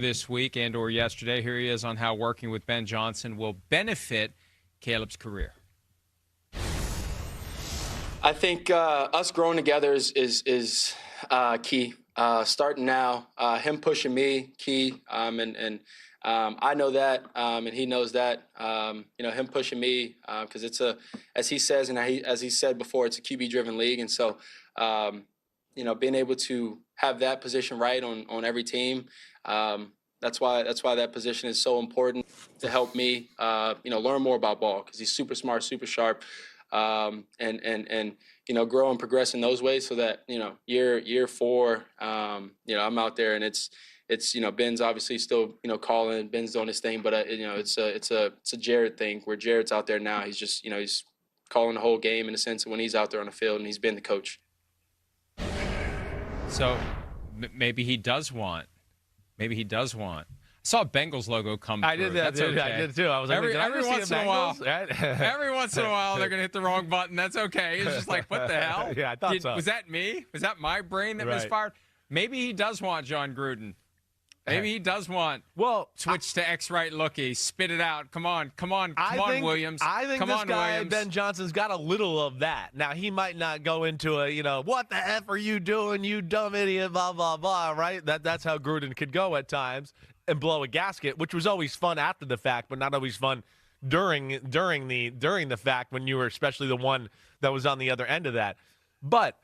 this week and or yesterday. Here he is on how working with Ben Johnson will benefit Caleb's career. I think us growing together is key. Starting now, him pushing me, key, and I know that, and he knows that. Him pushing me because it's as he says, and as he said before, it's a QB-driven league, and so being able to have that position right on every team. That's why that position is so important to help me, learn more about ball because he's super smart, super sharp. And grow and progress in those ways so that, year 4, I'm out there and it's Ben's obviously still, calling, Ben's doing his thing, but it's a Jared thing where Jared's out there now. He's just, he's calling the whole game in a sense of when he's out there on the field and he's been the coach. So maybe he does want. I saw a Bengals logo come through. I did that. That's okay. I did too. I was like, every once in a while, every once in a while, they're gonna hit the wrong button. That's okay. It's just like, what the hell? Yeah, I thought so. Was that me? Was that my brain that misfired? Maybe he does want John Gruden. Maybe he does want. Switch to X right looky. Spit it out. Come on, Williams. I think this guy, Williams. Ben Johnson's got a little of that. Now, he might not go into what the F are you doing, you dumb idiot, blah, blah, blah, right? That's how Gruden could go at times and blow a gasket, which was always fun after the fact, but not always fun during the fact when you were especially the one that was on the other end of that. But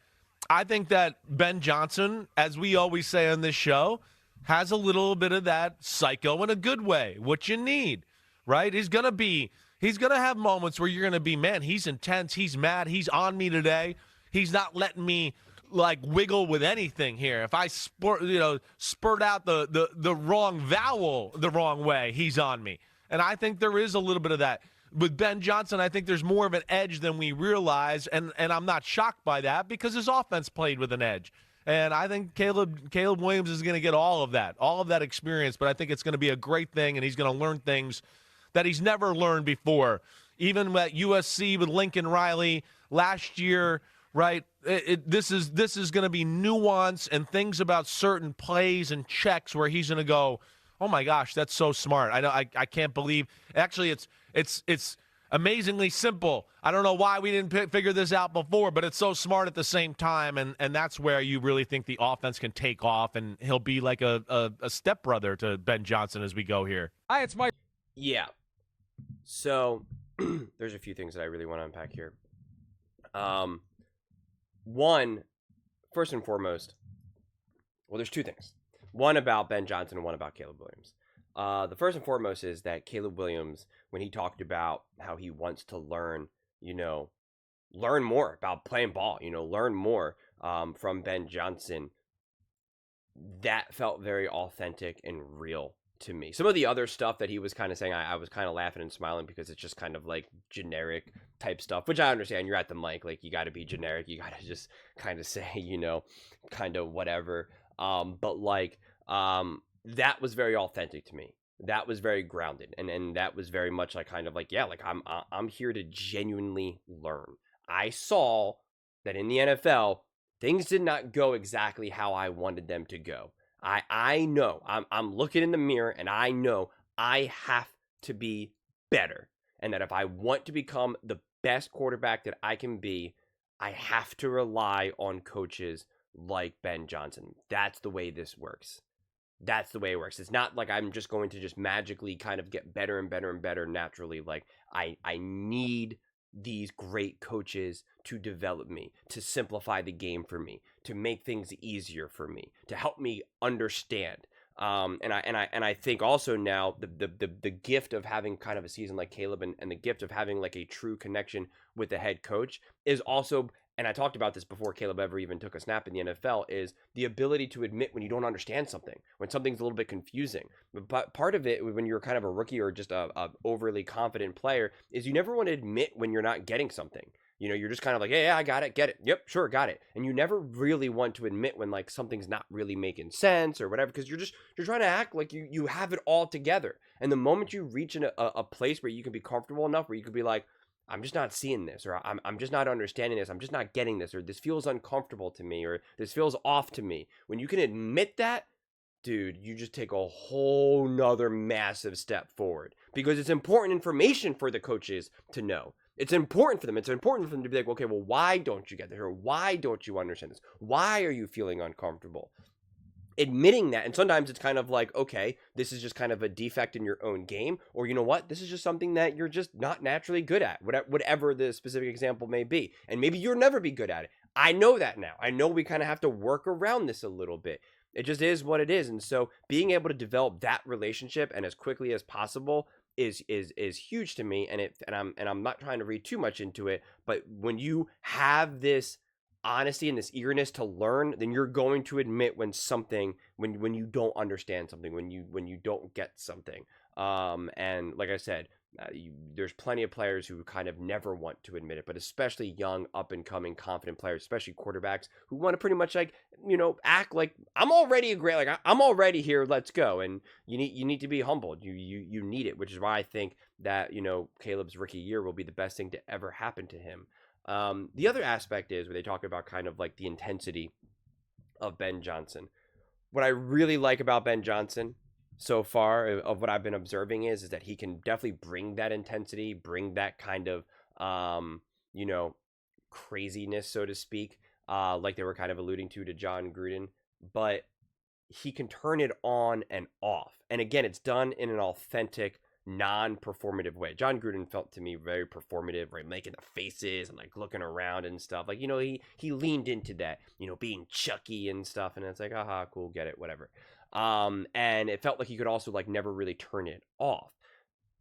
I think that Ben Johnson, as we always say on this show, has a little bit of that psycho in a good way, what you need, right? He's going to have moments where you're going to be, man, he's intense, he's mad, he's on me today. He's not letting me wiggle with anything here. If I spurt out the wrong vowel the wrong way, he's on me. And I think there is a little bit of that. With Ben Johnson, I think there's more of an edge than we realize, and I'm not shocked by that because his offense played with an edge. And I think Caleb Williams is going to get all of that experience, but I think it's going to be a great thing, and he's going to learn things that he's never learned before. Even at USC with Lincoln Riley last year, right? This is going to be nuance and things about certain plays and checks where he's going to go, oh my gosh, that's so smart. I can't believe. Actually, it's amazingly simple. I don't know why we didn't figure this out before, but it's so smart at the same time, and that's where you really think the offense can take off, and he'll be like a stepbrother to Ben Johnson as we go here. Hi, it's Mike. Yeah. So there's a few things that I really want to unpack here. One, first and foremost, well, there's two things. One about Ben Johnson and one about Caleb Williams. The first and foremost is that Caleb Williams, when he talked about how he wants to learn more about playing ball, learn more from Ben Johnson, that felt very authentic and real to me. Some of the other stuff that he was kind of saying, I was kind of laughing and smiling because it's just kind of like generic type stuff, which I understand. You're at the mic, like you got to be generic. You got to just kind of say, kind of whatever. But that was very authentic to me. That was very grounded, and that was very much I'm here to genuinely learn. I saw that in the NFL, things did not go exactly how I wanted them to go. I know I'm looking in the mirror, and I know I have to be better, and that if I want to become the best quarterback that I can be, I have to rely on coaches like Ben Johnson. That's the way this works. That's the way it works. It's not like I'm just going to just magically kind of get better and better and better naturally. Like I need these great coaches to develop me, to simplify the game for me, to make things easier for me, to help me understand. And I think also now the gift of having kind of a season like Caleb and the gift of having like a true connection with the head coach is also, and I talked about this before Caleb ever even took a snap in the NFL, is the ability to admit when you don't understand something, when something's a little bit confusing. But part of it, when you're kind of a rookie or just a overly confident player, is you never want to admit when you're not getting something. You're just kind of like, yeah, I got it, get it. Yep, sure, got it. And you never really want to admit when like something's not really making sense or whatever, because you're trying to act like you have it all together. And the moment you reach in a place where you can be comfortable enough, where you could be like, I'm just not seeing this, or I'm just not understanding this, I'm just not getting this, or this feels uncomfortable to me, or this feels off to me. When you can admit that, dude, you just take a whole nother massive step forward, because it's important information for the coaches to know. It's important for them. It's important for them to be like, okay, well, why don't you get there? Or why don't you understand this? Why are you feeling uncomfortable? Admitting that, and sometimes it's kind of like, okay, this is just kind of a defect in your own game, or you know what, this is just something that you're just not naturally good at, whatever the specific example may be, and maybe you'll never be good at it. I know that now. I know we kind of have to work around this a little bit. It just is what it is, and so being able to develop that relationship and as quickly as possible is huge to me, and I'm not trying to read too much into it, but when you have this honesty and this eagerness to learn, then you're going to admit when you don't understand something, when you don't get something. And like I said, there's plenty of players who kind of never want to admit it, but especially young, up and coming, confident players, especially quarterbacks who want to pretty much like, act like I'm already I'm already here. Let's go. And you need to be humbled. You need it, which is why I think that, Caleb's rookie year will be the best thing to ever happen to him. The other aspect is where they talk about kind of like the intensity of Ben Johnson. What I really like about Ben Johnson so far, of what I've been observing, is that he can definitely bring that intensity, bring that kind of, craziness, so to speak, like they were kind of alluding to John Gruden, but he can turn it on and off. And again, it's done in an authentic, non-performative way. John Gruden felt to me very performative, right? Making the faces and like looking around and stuff. Like, he leaned into that, being Chucky and stuff. And it's like, aha, cool, get it, whatever. And it felt like he could also like never really turn it off.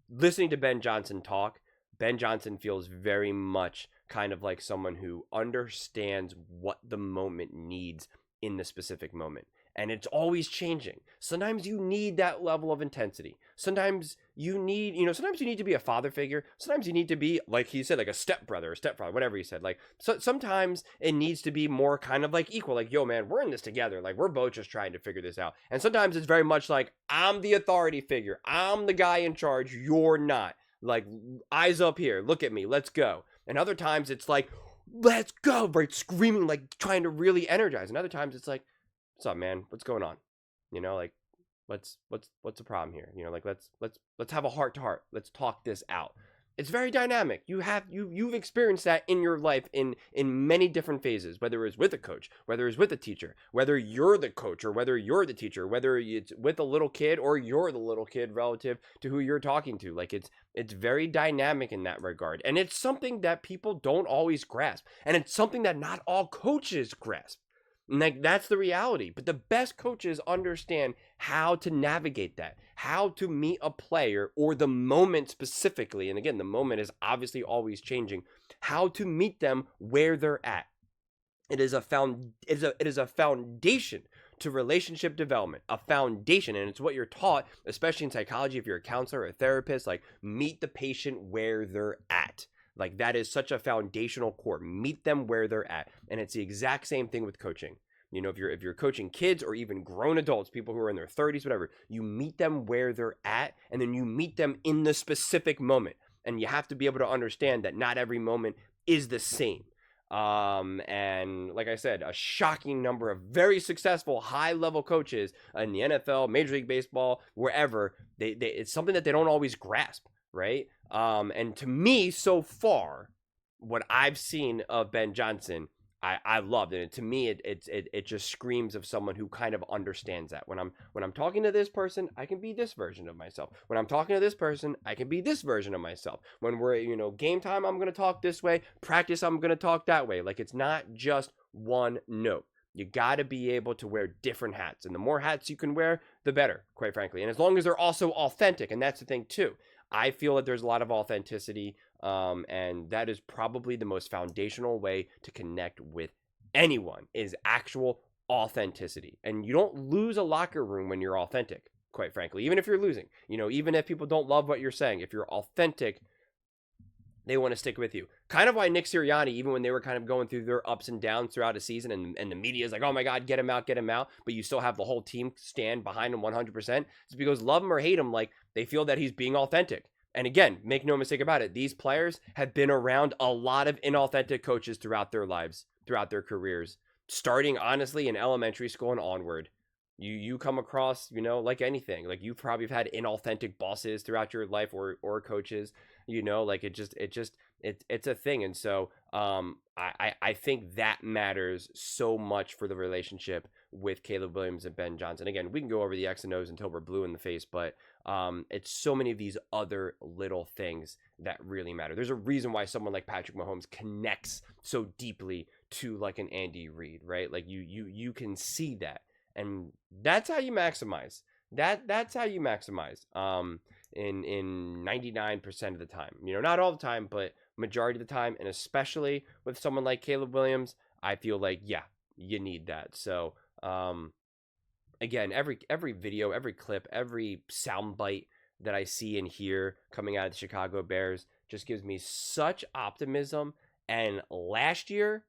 Listening to Ben Johnson talk, Ben Johnson feels very much kind of like someone who understands what the moment needs in the specific moment. And it's always changing. Sometimes you need that level of intensity. Sometimes you need, sometimes you need to be a father figure. Sometimes you need to be, like he said, like a stepbrother or stepfather, whatever he said. Like, so sometimes it needs to be more kind of like equal. Like, yo, man, we're in this together. Like, we're both just trying to figure this out. And sometimes it's very much like, I'm the authority figure. I'm the guy in charge. You're not. Like, eyes up here. Look at me. Let's go. And other times it's like, let's go, right? Screaming, like trying to really energize. And other times it's like, what's up, man? What's going on? Like, what's the problem here? Like, let's have a heart to heart. Let's talk this out. It's very dynamic. You've experienced that in your life in many different phases, whether it's with a coach, whether it's with a teacher, whether you're the coach or whether you're the teacher, whether it's with a little kid or you're the little kid relative to who you're talking to. Like, it's very dynamic in that regard. And it's something that people don't always grasp. And it's something that not all coaches grasp. And like, that's the reality. But the best coaches understand how to navigate that, how to meet a player or the moment specifically. And again, the moment is obviously always changing. How to meet them where they're at. It is a foundation to relationship development, a foundation. And it's what you're taught, especially in psychology, if you're a counselor or a therapist, like meet the patient where they're at. Like, that is such a foundational core. Meet them where they're at. And it's the exact same thing with coaching. If you're coaching kids or even grown adults, people who are in their 30s, whatever, you meet them where they're at, and then you meet them in the specific moment. And you have to be able to understand that not every moment is the same. And like I said, a shocking number of very successful high-level coaches in the NFL, Major League Baseball, wherever, it's something that they don't always grasp, right? And to me, so far, what I've seen of Ben Johnson, I loved it. And to me, it just screams of someone who kind of understands that. When I'm talking to this person, I can be this version of myself. When I'm talking to this person, I can be this version of myself. When we're, game time, I'm going to talk this way. Practice, I'm going to talk that way. Like, it's not just one note. You got to be able to wear different hats. And the more hats you can wear, the better, quite frankly. And as long as they're also authentic, and that's the thing too. I feel that there's a lot of authenticity, and that is probably the most foundational way to connect with anyone, is actual authenticity. And you don't lose a locker room when you're authentic, quite frankly, even if you're losing. Even if people don't love what you're saying, if you're authentic, they want to stick with you. Kind of why Nick Sirianni, even when they were kind of going through their ups and downs throughout a season, and the media is like, oh my God, get him out, but you still have the whole team stand behind him 100%. It's because love him or hate him, like, they feel that he's being authentic. And again, make no mistake about it, these players have been around a lot of inauthentic coaches throughout their lives, throughout their careers, starting honestly in elementary school and onward. You come across, like anything, like you probably have had inauthentic bosses throughout your life, or coaches, like it's a thing. And so I think that matters so much for the relationship with Caleb Williams and Ben Johnson. Again, we can go over the X and O's until we're blue in the face, but it's so many of these other little things that really matter. There's a reason why someone like Patrick Mahomes connects so deeply to like an Andy Reid, right? Like you can see that. And that's how you maximize. That's how you maximize. In 99% of the time. Not all the time, but majority of the time, and especially with someone like Caleb Williams, I feel like, yeah, you need that. So, again, every video, every clip, every soundbite that I see and hear coming out of the Chicago Bears just gives me such optimism. And last year,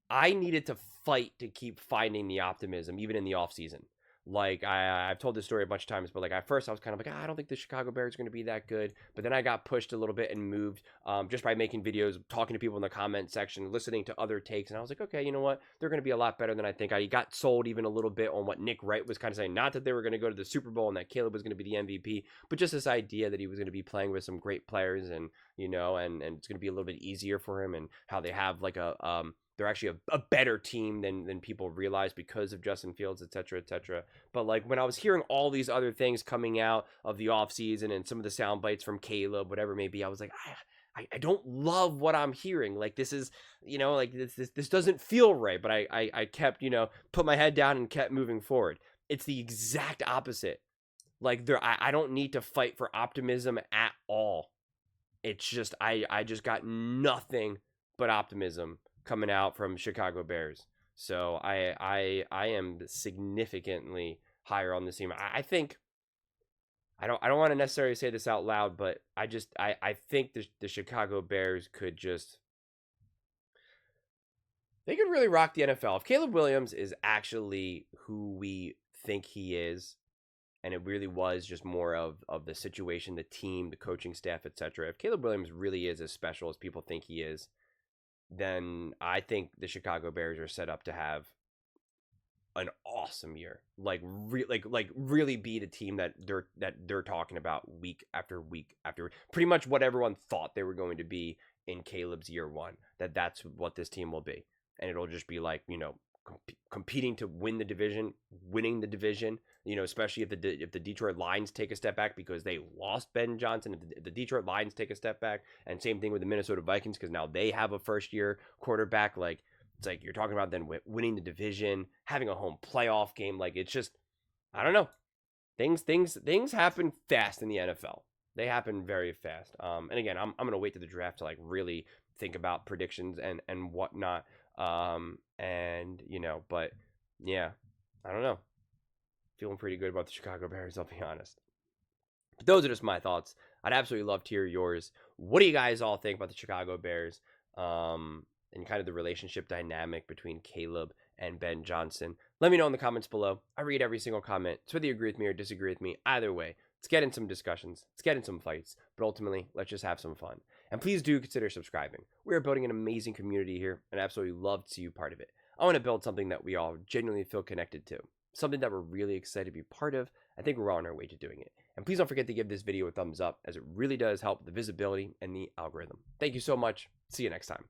I needed to fight to keep finding the optimism, even in the offseason. Like, I've told this story a bunch of times, but like at first I was kind of like, I don't think the Chicago Bears are going to be that good. But then I got pushed a little bit and moved just by making videos, talking to people in the comment section, listening to other takes. And I was like, okay, you know what? They're going to be a lot better than I think. I got sold even a little bit on what Nick Wright was kind of saying. Not that they were going to go to the Super Bowl and that Caleb was going to be the MVP, but just this idea that he was going to be playing with some great players, and, and it's going to be a little bit easier for him, and how they have like they're actually a better team than people realize because of Justin Fields, et cetera, et cetera. But like when I was hearing all these other things coming out of the offseason and some of the sound bites from Caleb, whatever it may be, I was like, I don't love what I'm hearing. Like this is, like this doesn't feel right. But I kept, put my head down and kept moving forward. It's the exact opposite. Like I don't need to fight for optimism at all. It's just I just got nothing but optimism coming out from Chicago Bears. So I am significantly higher on this team. I think I don't want to necessarily say this out loud, but I think the Chicago Bears could they could really rock the NFL. If Caleb Williams is actually who we think he is, and it really was just more of the situation, the team, the coaching staff, etc. If Caleb Williams really is as special as people think he is, then I think the Chicago Bears are set up to have an awesome year. Like really be the team that they're talking about week after week after. Pretty much what everyone thought they were going to be in Caleb's year one. That's what this team will be, and it'll just be like competing to win the division, winning the division. Especially if the Detroit Lions take a step back because they lost Ben Johnson. If the Detroit Lions take a step back, and same thing with the Minnesota Vikings because now they have a first-year quarterback. Like it's like you're talking about then winning the division, having a home playoff game. Like it's just, I don't know. Things happen fast in the NFL. They happen very fast. And again, I'm gonna wait to the draft to like really think about predictions and whatnot. And but yeah, I don't know. Feeling pretty good about the Chicago Bears, I'll be honest. But those are just my thoughts. I'd absolutely love to hear yours. What do you guys all think about the Chicago Bears? And kind of the relationship dynamic between Caleb and Ben Johnson. Let me know in the comments below. I read every single comment. So whether you agree with me or disagree with me, either way, let's get in some discussions. Let's get in some fights. But ultimately, let's just have some fun. And please do consider subscribing. We are building an amazing community here, and I absolutely love to see you part of it. I want to build something that we all genuinely feel connected to. Something that we're really excited to be part of. I think we're on our way to doing it. And please don't forget to give this video a thumbs up, as it really does help the visibility and the algorithm. Thank you so much. See you next time.